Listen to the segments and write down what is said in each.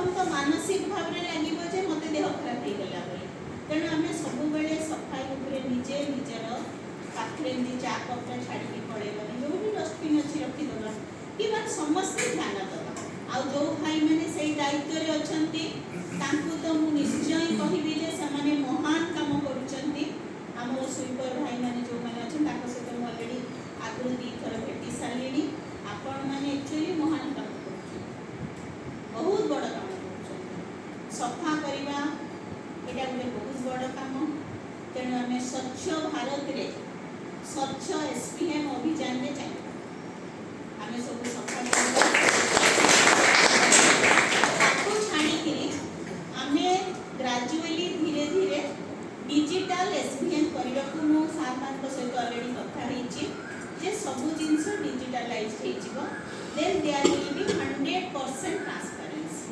प्रथम तो मानसिक भाव में लगे जे मत देह खराब हो गला बोली तेणु आम सब बेले सफाई उपरे निजे निजर पाखे चा कपड़ा छाड़ी पड़ेगा जो भी डस्टबिन अच्छी रखीदे कि समस्ते ध्यान दवा आ जो भाई मैंने से दायित्व अच्छा तो मुझे निश्चय कहबी से महान काम कर स्वीपर भाई मैंने जो मैंने अच्छा सहित मुझे अलरेडी आगु 2 थर भेटी सारे आपण मैंने एक्चुअली महान काम कर बहुत बड़ काम कर सफा करवा यहाँ गोटे बहुत बड़ काम तेणु आम स्वच्छ भारत रे स्वच्छ एसपीएम अभियान में चाहिए आम सब सफा छाड़ी आम ग्रेजुअली धीरे धीरे डिजिटल एसपीएम करने को सार मान सहित अलरेडी कथी जे सब जिनस digitalise then there will be 100% transparency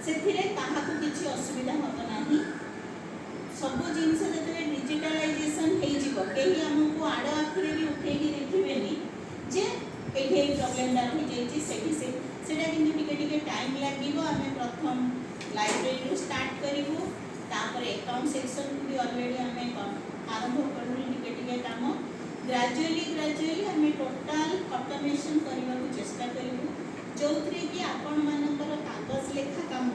से काहाकू किसी असुविधा हम ना सब जिनस जो डिजिटलाइजेशन कहीं आमको आड़ आखिरे भी उठे देखिए जे ये प्रोब्लेम रही सेटा कि टाइम लगे आम प्रथम लाइब्रेरी स्टार्ट करूँ अकाउंट सेक्शन को भी अलरेडी आम आरंभ करूँ काम ग्रेजुअली आम टोटाल ऑटोमेशन करने को चेष्टा करूँ जो थी कि आपण मानकर कागज लेखा काम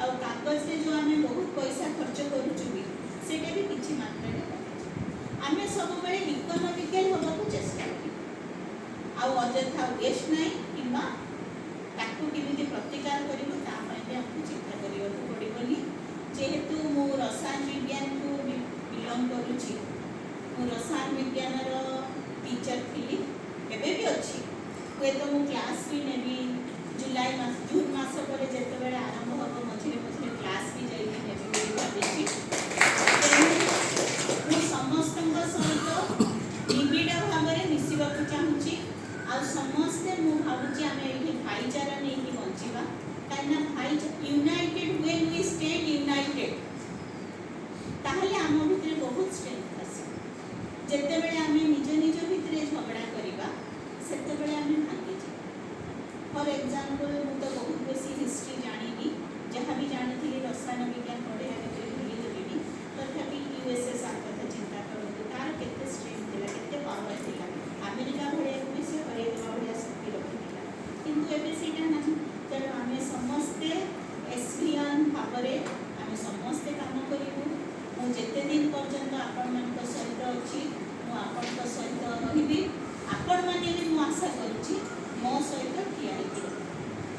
आ कागज रे जो आम बहुत पैसा खर्च करूँ भी किसी मात्रा आम सब बड़े इकोनॉमिकल होगा चेष्टा करूँ अଯଥା वेस्ट नहीं कि प्रतिकार करमको चिंता करने पड़ोनी जेहेतु मु रसायन विज्ञान को बिलंग करुँची रसायन विज्ञान टीचर थी एवं भी अच्छी हे तो मु क्लास भी नेबी जुलाई मास जून मास पर जिते आरंभ हम मझे मझे क्लास भी जाइए भावी समस्त सहित निबिड़ भाव में मिसवा चाहूँगी आ समस्ते मुझे आम ये भाईचारा नहीं बचा कहीं भाई united when we stand united ताहले आम भितर बहुत स्ट्रेंथ आसे जिते बड़े आम निज निज भितर झगड़ा करवा सेते बड़े आम भांगी जा फॉर एग्जांपल मु तो बहुत बेसी हिस्ट्री जानी जहाँ भी जानी रसायन विज्ञान पढ़े भूलीगली तथापि यूएसएसआर कथा चिंता करूँ तार केते स्ट्रेंथ थिला केते पावर थिला अमेरिका भाया भी से हरैदवा भाया शक्ति रखिला किंतु एबे सेटा नाही तेणु आम समस्ते एसपीएम भाव में आम समस्ते काम करूँ मुझे दिन पर्यंत आपण मान सहित अच्छी मुझे सहित रही आपण मैंने भी आशा करुँची मो सहित ठिया